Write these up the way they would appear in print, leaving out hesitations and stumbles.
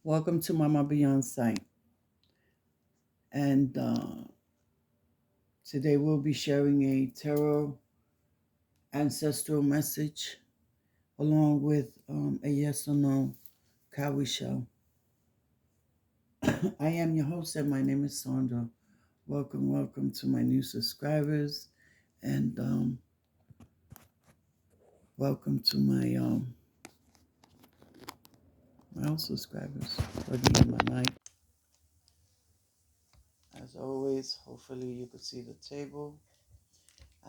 Welcome to Mama Beyond Sight. And today we'll be sharing a tarot ancestral message along with a yes or no Kawi show. I am your host and my name is Sandra. Welcome to my new subscribers and welcome to my old subscribers. Plugging in my mic. As always, hopefully you can see the table.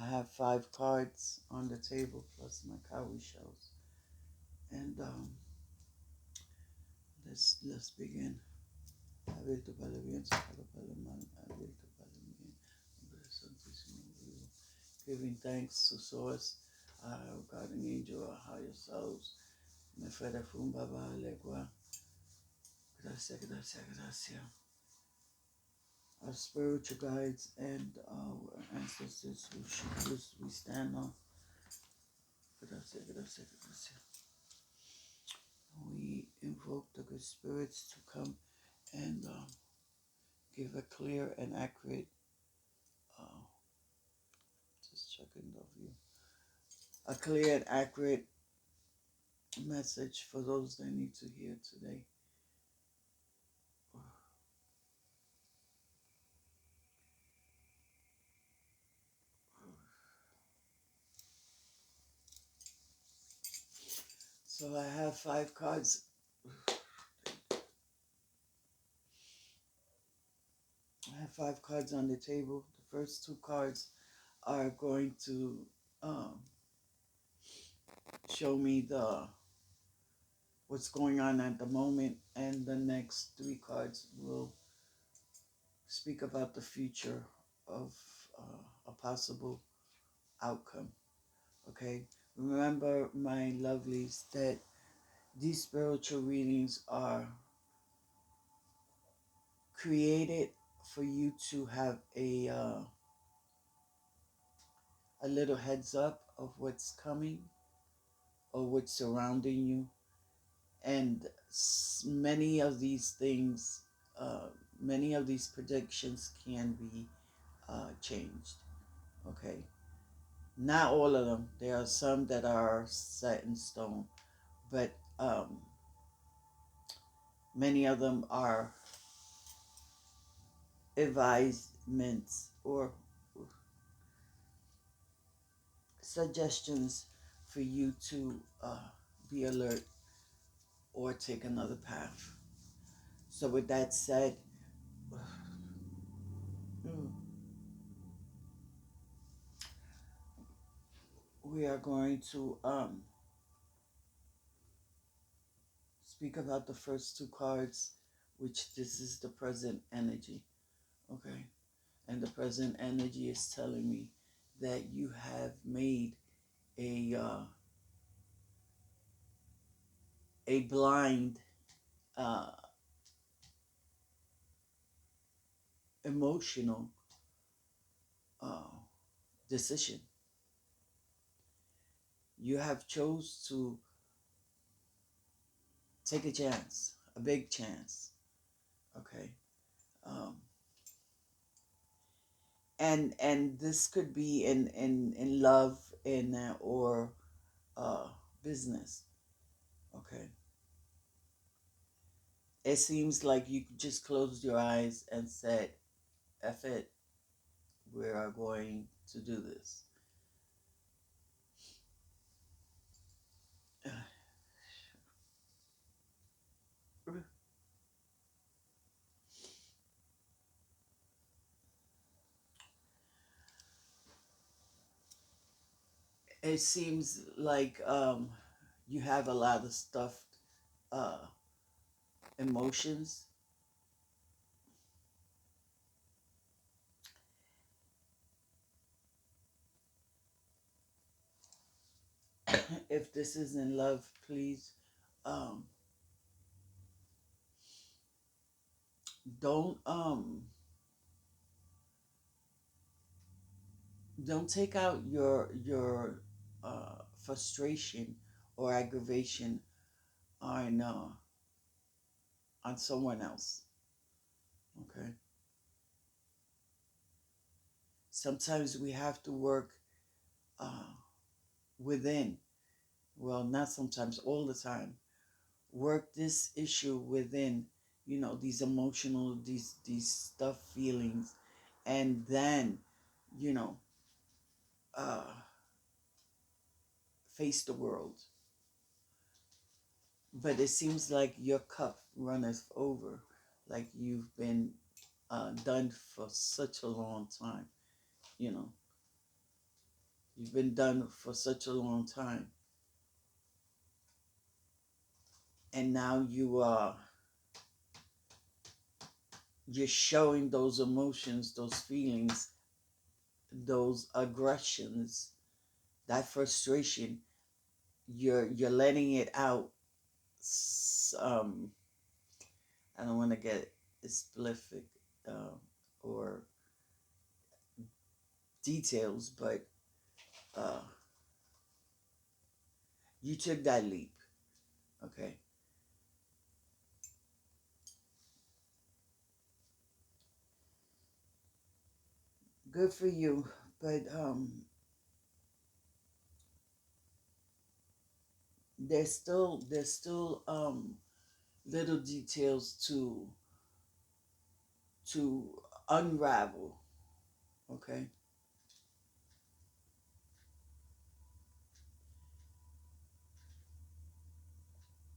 I have 5 cards on the table plus my Kawi shows. And let's begin. Abierto para el bien, cerrado para el mal, abierto para el bien. Nombre del Santísimo Dios. Giving thanks to Source, our guardian angel, our higher selves. Me fuera fumba ba legua. Gracias. Our spiritual guides and our ancestors whose we stand on. Gracias. We invoke the good spirits to come and give a clear and accurate, uh, just checking the view, a clear and accurate message for those that need to hear today. So I have 5 cards. I have 5 cards on the table. The first 2 cards are going to um, show me the what's going on at the moment, and the next 3 cards will speak about the future of a possible outcome. Okay, remember, my lovelies, that these spiritual readings are created for you to have a little heads up of what's coming or what's surrounding you, and many of these things, many of these predictions can be changed. Okay, not all of them. There are some that are set in stone, but many of them are advisements or suggestions for you to be alert or take another path. So, with that said, we are going to speak about the first 2 cards, which this is the present energy. Okay, and the present energy is telling me that you have made a blind uh, emotional uh, decision. You have chose to take a chance, a big chance. Okay, um, and this could be in love, in or uh, business. Okay, it seems like you just closed your eyes and said, "F it, we are going to do this." It seems like you have a lot of stuffed uh, emotions. If this is in love, please um, don't um, don't take out your frustration or aggravation on on someone else. Okay. Sometimes we have to work uh, within. Well, not sometimes, all the time. Work this issue within. These emotional, these stuff, feelings, and then, you know, uh, face the world. But it seems like your cup runneth over, like you've been done for such a long time. You know, you've been done for such a long time, and now you're showing those emotions, those feelings, those aggressions, that frustration. You're letting it out. Um, I don't want to get specific uh, or details, but uh, you took that leap. Okay, good for you. But there's still little details to unravel. Okay,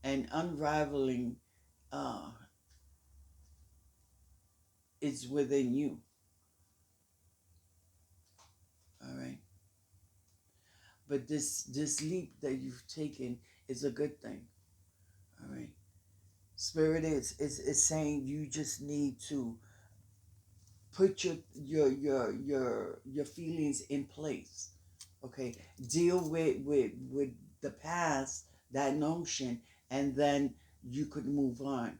and unraveling uh, is within you. All right, but this leap that you've taken is a good thing. All right, spirit is saying you just need to put your feelings in place. Okay, deal with the past, that notion, and then you could move on.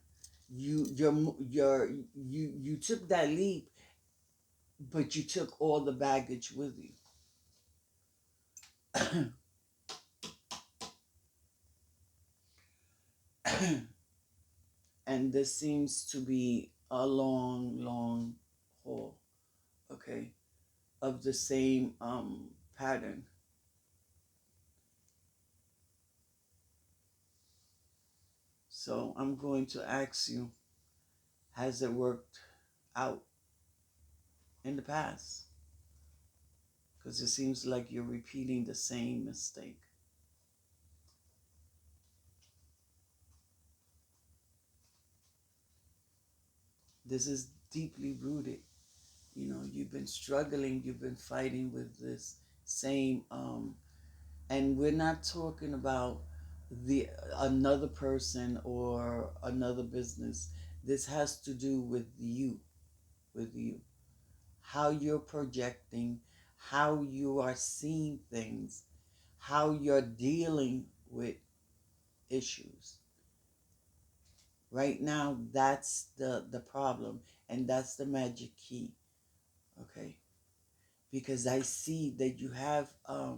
You took that leap, but you took all the baggage with you. And this seems to be a long haul, okay, of the same pattern. So I'm going to ask you, has it worked out in the past? Because it seems like you're repeating the same mistake. This is deeply rooted. You've been struggling, you've been fighting with this same, and we're not talking about the another person or another business. This has to do with you, how you're projecting, how you are seeing things, how you're dealing with issues. Right now, that's the problem, and that's the magic key. Okay, because I see that you have a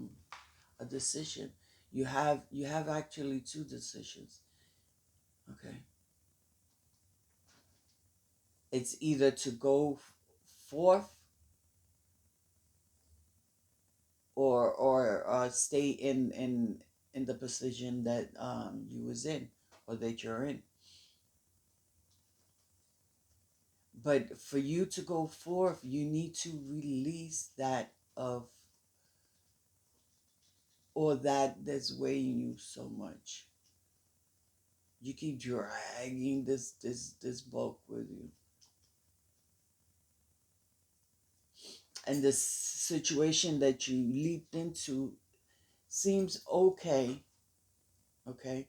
decision. You have actually two decisions. Okay, it's either to go forth or stay in the position that you was in or that you're in. But for you to go forth, you need to release that of or that's weighing you so much. You keep dragging this bulk with you, and this situation that you leaped into seems okay. Okay,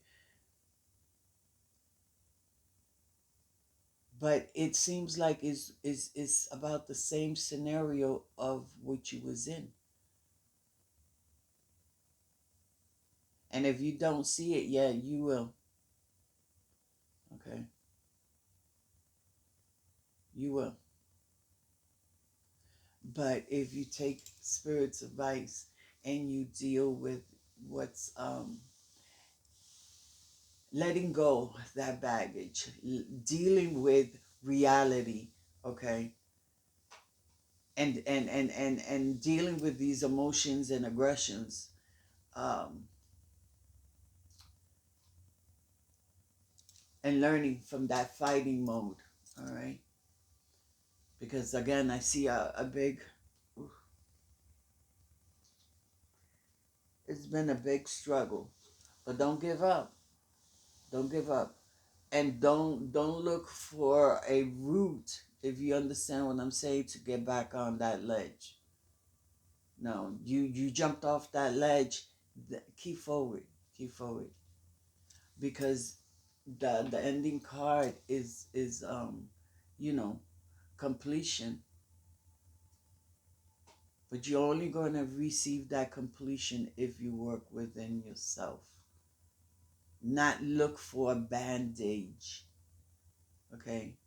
but it seems like it's about the same scenario of what you was in. And if you don't see it yet, you will. Okay, you will. But if you take spirit's advice and you deal with what's letting go of that baggage, dealing with reality, okay, and dealing with these emotions and aggressions, um, and learning from that fighting mode. All right, because again, I see a big. It's been a big struggle, but don't give up. Don't give up, and don't look for a route, if you understand what I'm saying, to get back on that ledge. No, you jumped off that ledge. Keep forward, keep forward, because the ending card is you know, completion. But you're only going to receive that completion if you work within yourself. Not look for a bandage. Okay.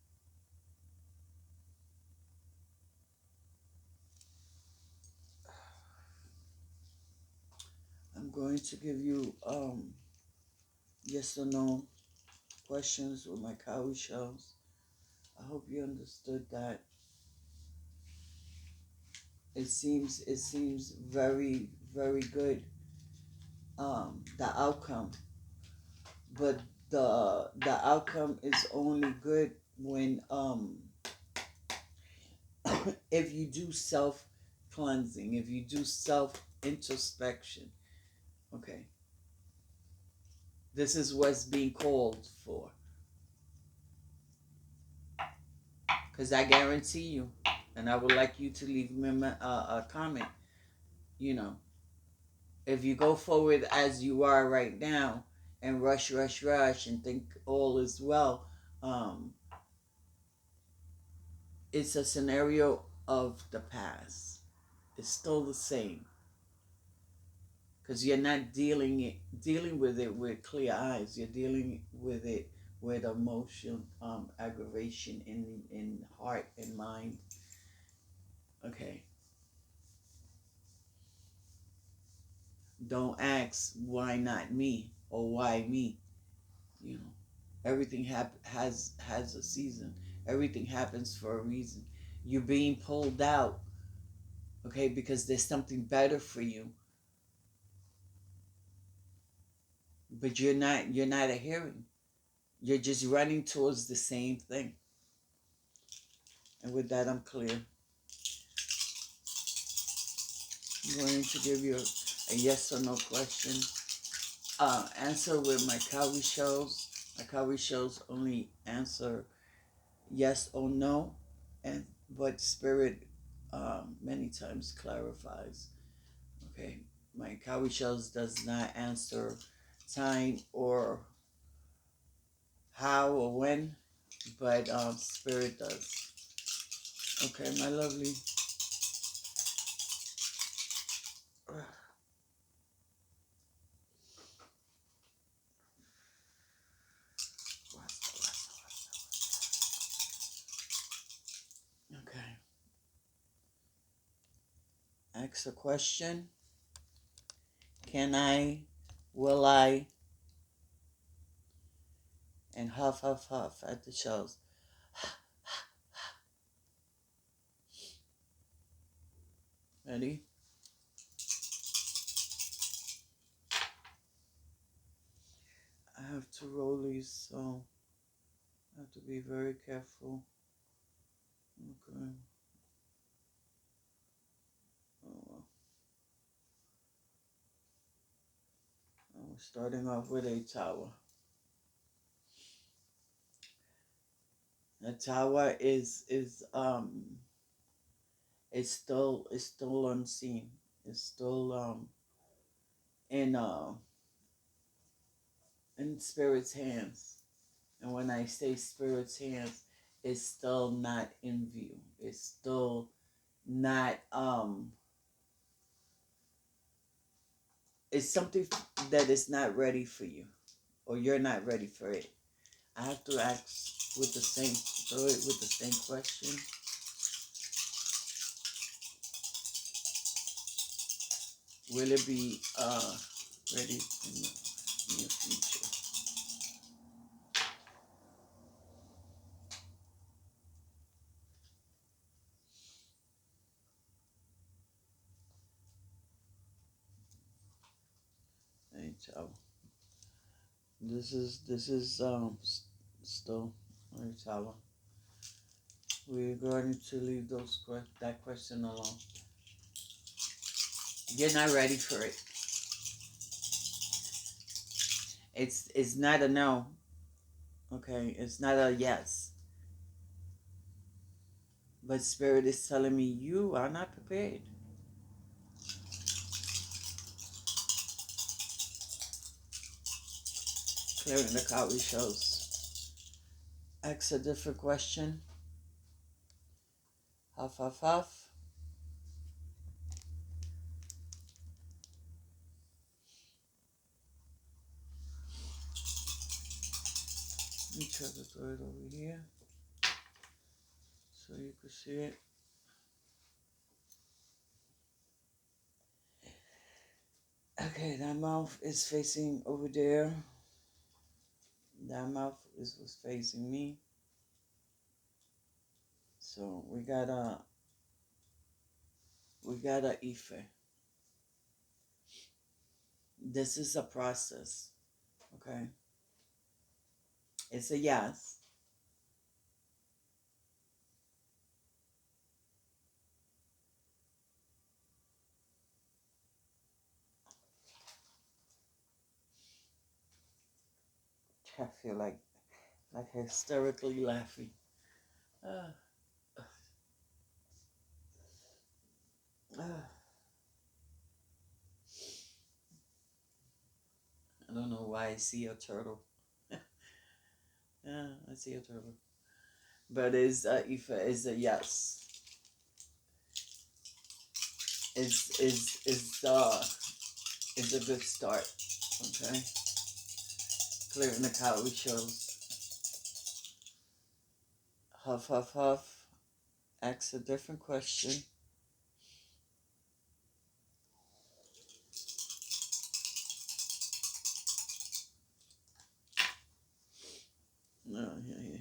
I'm going to give you yes or no questions with my cowrie shells. I hope you understood that. It seems very, very good. The outcome, but the outcome is only good when if you do self cleansing, if you do self introspection. Okay, this is what's being called for. Because I guarantee you, and I would like you to leave me a comment. You know, if you go forward as you are right now and rush, rush, rush, and think all is well, um, it's a scenario of the past. It's still the same because you're not dealing with it with clear eyes. You're dealing with it with emotion, aggravation in heart and mind. Okay, don't ask why not me or why me. You know, everything has a season. Everything happens for a reason. You're being pulled out, okay, because there's something better for you, but you're not adhering. You're just running towards the same thing. And with that, I'm clear. I'm going to give you a yes or no question. Answer with my cowrie shells. My cowrie shells only answer yes or no, and but spirit many times clarifies. Okay, my cowrie shells does not answer time or how or when, but spirit does. Okay, my lovely. Okay, ask a question. Can I? Will I? And huff, huff, huff at the shells. Ready? I have to roll these, so I have to be very careful. Okay. Oh, well. We're starting off with a tower. The tower is it's still unseen. It's still in in spirit's hands. And when I say spirit's hands, it's still not in view. It's still not it's something that is not ready for you, or you're not ready for it. I have to ask with the same throw it with the same question. Will it be ready in the near future? So still Tower. We're going to leave that question alone. You're not ready for it. It's not a no. Okay, it's not a yes. But Spirit is telling me you are not prepared. Clearing the cowrie shows. Ask a different question. Huff, huff, huff. Let me try to throw it over here so you can see it. Okay, that mouth is facing over there. That mouth was facing me. So we got a Ife. This is a process. Okay. It's a yes. I feel like hysterically laughing. Uh, uh, I don't know why I see a turtle. Yeah, I see a turtle. But it's Ife is a yes. Is a good start. Okay. Clearing the calorie shows. Huff huff huff. Ask a different question. No, yeah.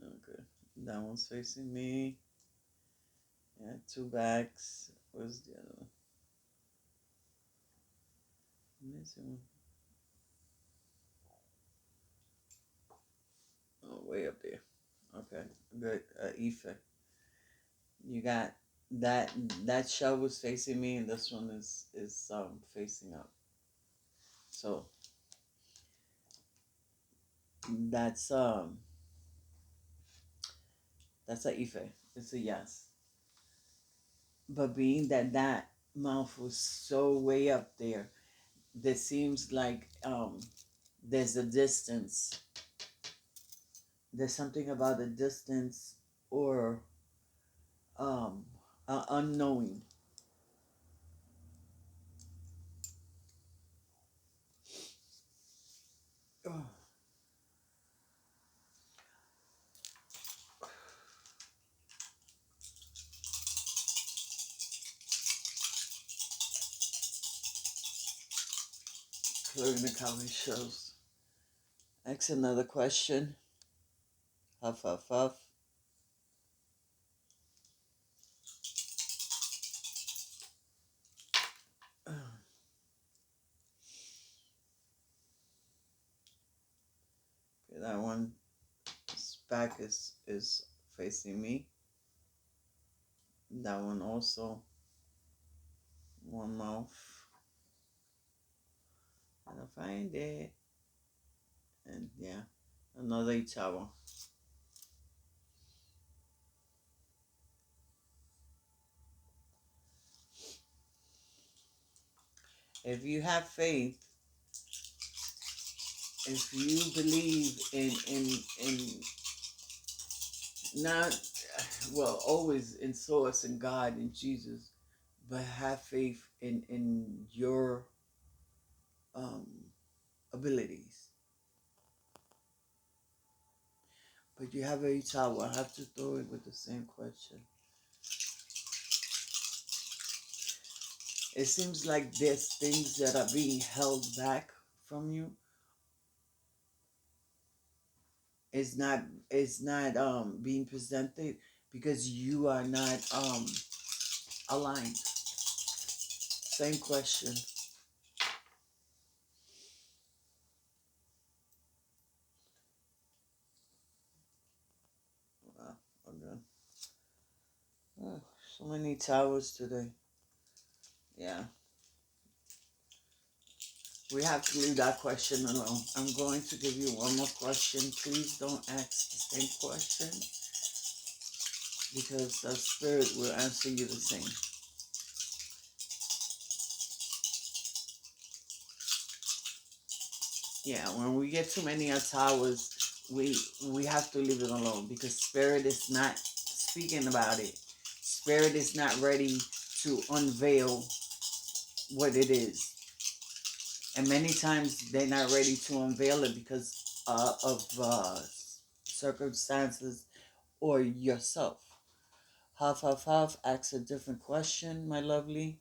Okay. That one's facing me. Yeah, two backs. Where's the other one? Missing one. Oh, way up there. Okay, good. Ife, you got that. That shell was facing me, and this one is facing up. So that's um that's a Ife. It's a yes. But being that that mouth was so way up there, there seems like there's a distance. There's something about the distance or um unknowing. Clearing the comment shows. Ask another question. Huff, huff, huff. Okay, that one, his back is facing me. That one also, one mouth. And I find it. And yeah, another tower. If you have faith, if you believe in not well always in source and God and Jesus, but have faith in your um abilities. But you have a tower. I have to throw it with the same question. It seems like there's things that are being held back from you. It's not being presented because you are not aligned. Same question. Wow. Okay. Oh, so many towers today. Yeah. We have to leave that question alone. I'm going to give you one more question. Please don't ask the same question because the spirit will answer you the same. Yeah, when we get too many towers, we have to leave it alone because spirit is not speaking about it. Spirit is not ready to unveil what it is, and many times they're not ready to unveil it because of circumstances or yourself. Half, half, half. Ask a different question, my lovely.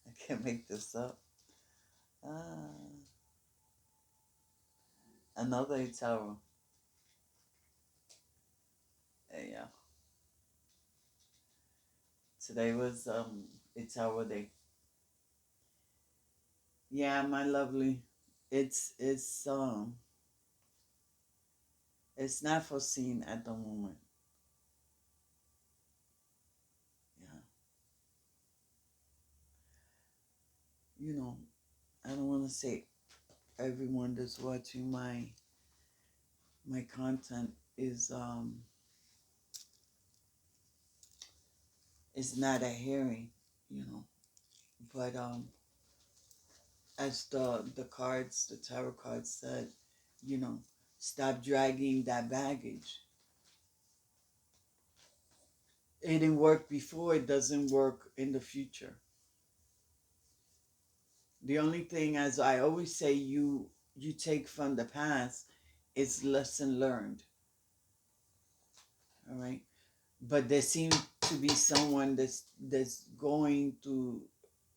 I can't make this up. Ah, another tower. Yeah. Today was it's our day. Yeah, my lovely. It's it's not foreseen at the moment. Yeah. You know, I don't want to say everyone that's watching my content is not adhering, you know. But as the tarot cards said, you know, stop dragging that baggage. It didn't work before, it doesn't work in the future. The only thing, as I always say, you take from the past is lesson learned. All right. But there seems to be someone that's going to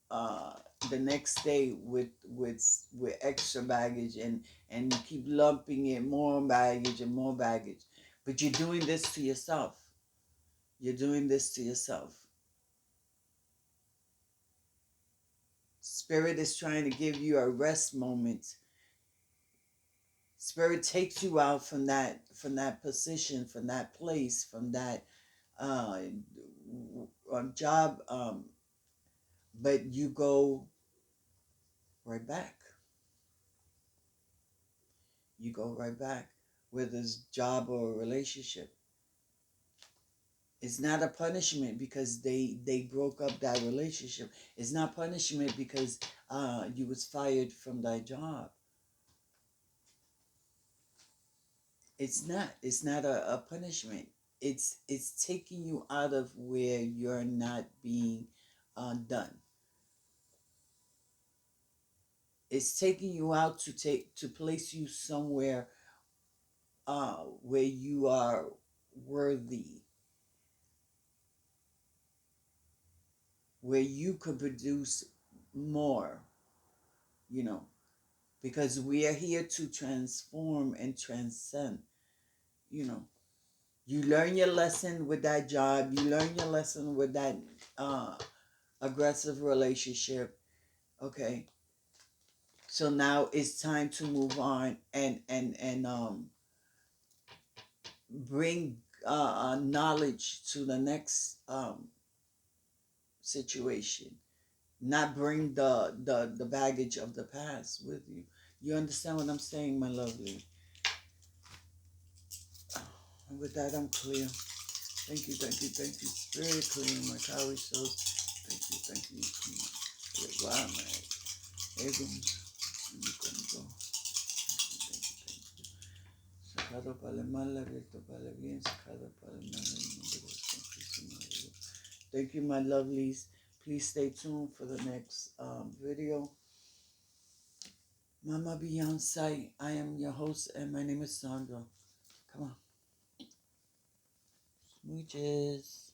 uh the next day with extra baggage, and you keep lumping it more baggage and more baggage. But you're doing this to yourself. You're doing this to yourself. Spirit is trying to give you a rest moment. Spirit takes you out from that position, from that place, from that uh, job, but you go right back. You go right back, whether it's job or a relationship. It's not a punishment because they broke up that relationship. It's not punishment because you was fired from that job. It's not a punishment. It's taking you out of where you're not being done. It's taking you out to place you somewhere where you are worthy, where you could produce more, you know, because we are here to transform and transcend, you know. You learn your lesson with that job, you learn your lesson with that uh, aggressive relationship, okay? So now it's time to move on and bring knowledge to the next situation, not bring the baggage of the past with you. You understand what I'm saying, my lovely? And with that, I'm clear. Thank you, thank you, thank you. Spirit clear my cowrie souls. Thank you, clear. Wow, man. Egums. You can go. Thank you, thank you. Sacado para el mal, abierto para el bien, sacado para el mal, en nombre de Cristo. Thank you, my lovelies. Please stay tuned for the next video. Mama Beyonce, I am your host, and my name is Sandra. Come on. Smooches.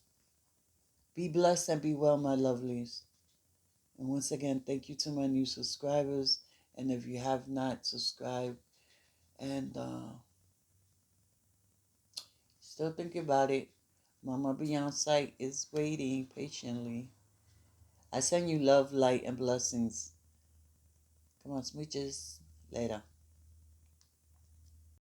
Be blessed and be well, my lovelies. And once again, thank you to my new subscribers. And if you have not subscribed and still thinking about it, Mama Beyonce is waiting patiently. I send you love, light, and blessings. Come on, smooches. Later.